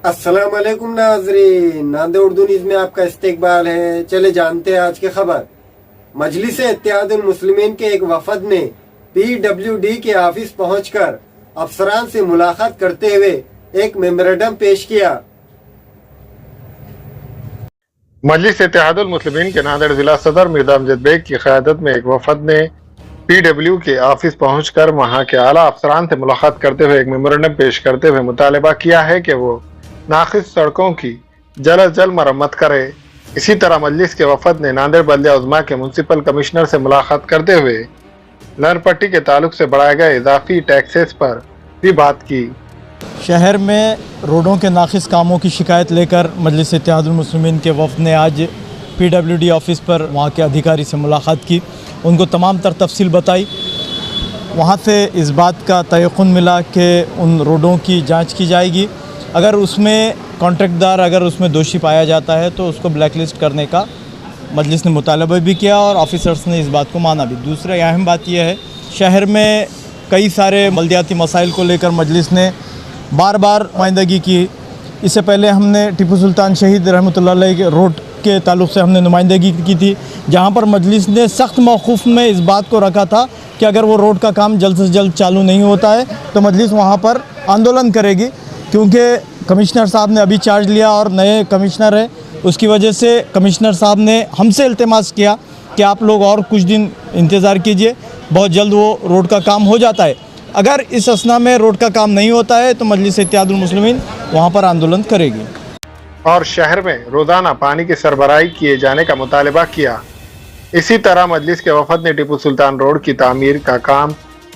अस्सलाम वालेकुम नाज़रीन, नांदे उर्दू न्यूज़ में आपका इस्तकबाल है। चले जानते हैं आज की खबर। मजलिस इत्तेहादुल मुस्लिमीन के एक वफद ने PWD के ऑफिस पहुंचकर अफसरान से मुलाकात करते हुए एक मेमोरेंडम पेश किया। मजलिस इत्तेहादुल मुस्लिमीन के नांदेड़ जिला सदर मिर्जा अमजद बेग की क़यादत में एक वफद ने PW के ऑफिस पहुंचकर वहां के आला अफसरान से मुलाकात करते हुए एक मेमोरेंडम पेश करते हुए मुतालबा किया है कि वो नाक़िस सड़कों की जल्द अज जल्द मरम्मत करे। इसी तरह मजलिस के वफद ने नांदेड़ बल्दिया उज़्मा के म्युनिसिपल कमिश्नर से मुलाकात करते हुए लनपट्टी के ताल्लुक से बढ़ाए गए इजाफी टैक्सेस पर भी बात की। शहर में रोडों के नाक़िस कामों की शिकायत लेकर मजलिस इत्तेहादुल मुस्लिमीन के वफ़द ने आज PWD ऑफ़िस पर वहाँ के अधिकारी से मुलाकात की, उनको तमाम तर तफसील बताई। वहाँ से इस बात का तयक़ुन मिला कि उन रोडों की जांच की जाएगी, अगर उसमें कॉन्ट्रैक्टदार अगर उसमें दोषी पाया जाता है तो उसको ब्लैक लिस्ट करने का मजलिस ने मुतालबा भी किया और ऑफिसर्स ने इस बात को माना भी। दूसरा अहम बात यह है, शहर में कई सारे बल्दियाती मसाइल को लेकर मजलिस ने बार बार नुमाइंदगी की। इससे पहले हमने टिपू सुल्तान शहीद रहमतुल्लाह अलैह के रोड के ताल्लुक़ से हमने नुमाइंदगी की थी, जहाँ पर मजलिस ने सख्त मौक़ूफ़ में इस बात को रखा था कि अगर वो रोड का काम जल्द से जल्द चालू नहीं होता है तो मजलिस वहाँ पर आंदोलन करेगी, क्योंकि कमिश्नर साहब ने अभी चार्ज लिया और नए कमिश्नर है, उसकी वजह से कमिश्नर साहब ने हमसे इल्तिमास किया कि आप लोग और कुछ दिन इंतज़ार कीजिए, बहुत जल्द वो रोड का काम हो जाता है। अगर इस असना में रोड का काम नहीं होता है तो मजलिस इत्तेहादुल मुस्लिमीन वहाँ पर आंदोलन करेगी। और शहर में रोज़ाना पानी की सरबराही किए जाने का मुतालबा किया। इसी तरह मजलिस के वफद ने टिपू सुल्तान रोड की तामीर का काम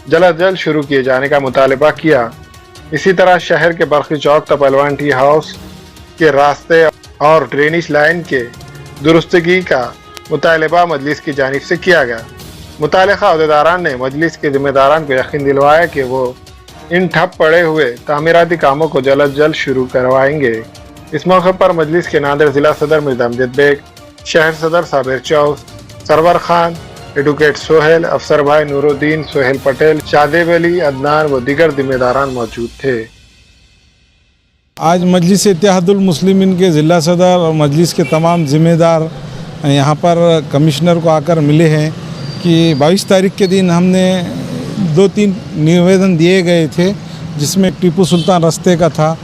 जल्द अज जल्द शुरू किए जाने का मुतालबा किया। इसी तरह शहर के बरखी चौक तक पहलवान टी हाउस के रास्ते और ड्रेनेज लाइन के दुरुस्तगी का मुतालबा मजलिस की जानिब से किया गया। मुतालिका अहदेदारान ने मजलिस के ज़िम्मेदारान को यकीन दिलवाया कि वो इन ठप पड़े हुए तामीराती कामों को जल्द अज जल्द शुरू करवाएंगे। इस मौके पर मजलिस के नांदेड़ जिला सदर मिर्जा अमजद बेग, शहर सदर साबिर चौक, सरवर खान, एडवोकेट सोहेल, अफसर भाई नूरुद्दीन, सोहेल पटेल, शादेब अली, अदनान व दीगर जिम्मेदारान मौजूद थे। आज मजलिस इत्तेहादुल मुस्लिमीन के ज़िला सदर और मजलिस के तमाम ज़िम्मेदार यहाँ पर कमिश्नर को आकर मिले हैं कि 22 तारीख के दिन हमने 2-3 निवेदन दिए गए थे, जिसमें टीपू सुल्तान रास्ते का था।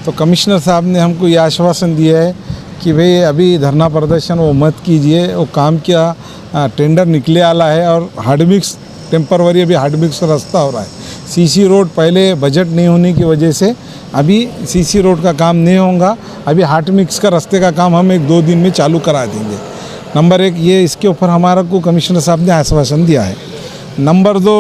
तो कमिश्नर साहब ने हमको ये आश्वासन दिया है कि भाई अभी धरना प्रदर्शन वो मत कीजिए, वो काम किया टेंडर निकले आला है और हार्ड मिक्स टेम्परवरी अभी हार्ड मिक्स का रास्ता हो रहा है। CC रोड पहले बजट नहीं होने की वजह से अभी CC रोड का काम नहीं होगा, अभी हार्ड मिक्स का रास्ते का काम हम 1-2 दिन में चालू करा देंगे। नंबर 1 ये, इसके ऊपर हमारा को कमिश्नर साहब ने आश्वासन दिया है। नंबर 2,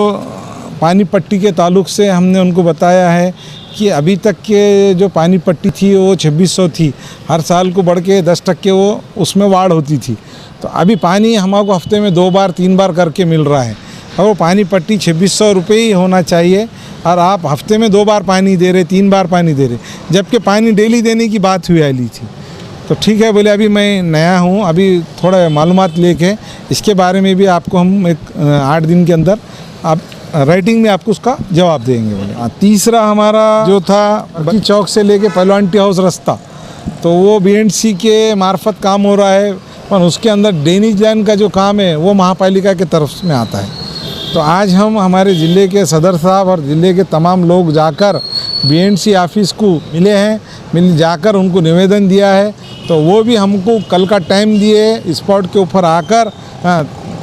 पानी पट्टी के ताल्लुक़ से हमने उनको बताया है कि अभी तक के जो पानी पट्टी थी वो 2600 थी, हर साल को बढ़ के 10% वो उसमें वाढ़ होती थी। तो अभी पानी हमको हफ्ते में 2 बार 3 बार करके मिल रहा है और वो पानी पट्टी 2600 रुपये ही होना चाहिए, और आप हफ्ते में 2 बार पानी दे रहे, 3 बार पानी दे रहे, जबकि पानी डेली देने की बात हुई आली थी। तो ठीक है, बोले अभी मैं नया हूँ, अभी थोड़ा मालूमात लेके इसके बारे में भी आपको हम 8 दिन के अंदर आप राइटिंग में आपको उसका जवाब देंगे बोले। तीसरा हमारा जो था बरखी चौक से लेके पहलवान टी हाउस रास्ता, तो वो BNC के मार्फत काम हो रहा है, पर उसके अंदर ड्रेनेज लाइन का जो काम है वो महापालिका के तरफ में आता है। तो आज हम हमारे ज़िले के सदर साहब और ज़िले के तमाम लोग जाकर BNC ऑफिस को मिले हैं, जाकर उनको निवेदन दिया है। तो वो भी हमको कल का टाइम दिए स्पॉट के ऊपर आकर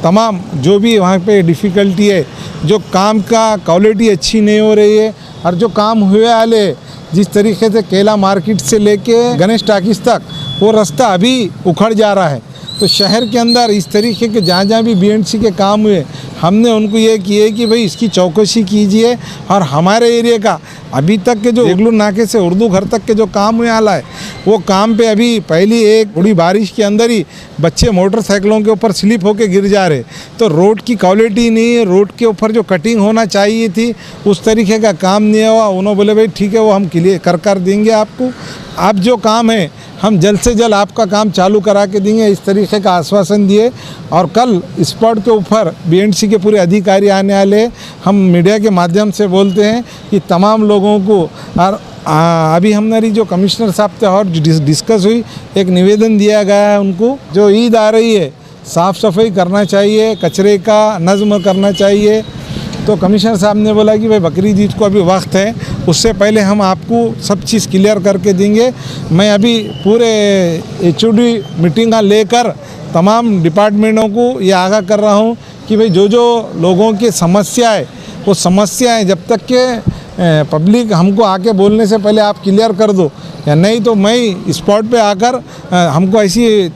तमाम जो भी वहाँ पे डिफ़िकल्टी है, जो काम का क्वालिटी अच्छी नहीं हो रही है और जो काम हुए वाले जिस तरीके से केला मार्केट से लेके गणेश टाकिस तक वो रास्ता अभी उखड़ जा रहा है। तो शहर के अंदर इस तरीके के जहाँ जहाँ भी BNC के काम हुए, हमने उनको ये किए कि भाई इसकी चौकसी कीजिए और हमारे एरिया का अभी तक के जो उगलू नाके से उर्दू घर तक के जो काम हुए आला है, वो काम पे अभी पहली एक बड़ी बारिश के अंदर ही बच्चे मोटरसाइकिलों के ऊपर स्लिप होके गिर जा रहे। तो रोड की क्वालिटी नहीं है, रोड के ऊपर जो कटिंग होना चाहिए थी उस तरीके का काम नहीं हुआ। उन्होंने बोले भाई ठीक है, वो हम क्लियर कर देंगे आपको, आप जो काम है हम जल्द से जल्द आपका काम चालू करा के देंगे, इस तरीके का आश्वासन दिए। और कल स्पॉट के ऊपर BNC के पूरे अधिकारी आने वाले, हम मीडिया के माध्यम से बोलते हैं कि तमाम लोगों को और अभी हमारी जो कमिश्नर साहब थे और डिस्कस हुई, एक निवेदन दिया गया है उनको, जो ईद आ रही है साफ़ सफाई करना चाहिए, कचरे का नज़्म करना चाहिए। तो कमिश्नर साहब ने बोला कि भाई बकरीद ईद को अभी वक्त है, उससे पहले हम आपको सब चीज़ क्लियर करके देंगे। मैं अभी पूरे HOD मीटिंग लेकर तमाम डिपार्टमेंटों को ये आगाह कर रहा हूँ कि भाई जो जो लोगों की समस्याएं, वो समस्याएं जब तक के पब्लिक हमको आके बोलने से पहले आप क्लियर कर दो, या नहीं तो मैं स्पॉट पे आकर हमको ऐसी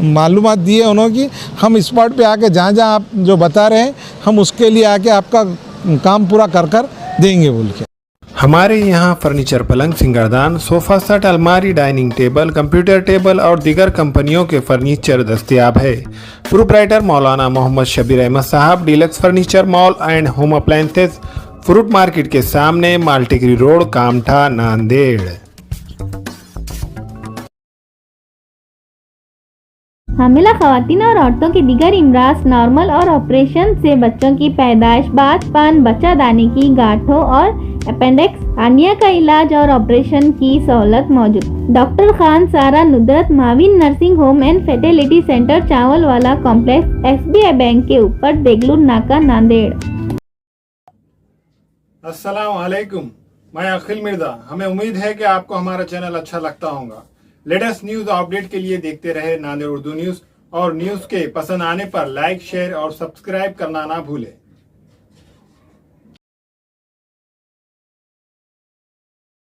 मालूमात दी है उन्होंने कि हम स्पॉट पे आके जहाँ जहाँ आप जो बता रहे हैं हम उसके लिए आके आपका काम पूरा कर देंगे बोल के। हमारे यहाँ फर्नीचर, पलंग, सिंगारदान, सोफा सेट, अलमारी, डाइनिंग टेबल, कंप्यूटर टेबल और दीगर कंपनियों के फर्नीचर दस्तयाब है। प्रोप्राइटर मौलाना मोहम्मद शबीर अहमद साहब, deluxe furniture mall and home appliances, fruit market के सामने, माल्टीगिरी रोड, कामठा, नांदेड़। हामिला खवातीन और औरतों के दीगर इमराज, नॉर्मल और ऑपरेशन से बच्चों की पैदाइश, बातपान, बच्चा दाने की गांठों और अपेंडिक्स, हार्निया का इलाज और ऑपरेशन की सहूलत मौजूद। डॉक्टर खान सारा नुदरत माविन nursing home and fertility centre, चावल वाला कॉम्प्लेक्स, SBI बैंक के ऊपर, देगलूर नाका, नांदेड़। अस्सलाम वालेकुम, मैं अखिल मिर्जा। हमें उम्मीद है कि आपको हमारा चैनल अच्छा लगता होगा। लेटेस्ट न्यूज अपडेट के लिए देखते रहे नांदेड़ उर्दू न्यूज, और न्यूज के पसंद आने पर लाइक, शेयर और सब्सक्राइब करना ना भूलें।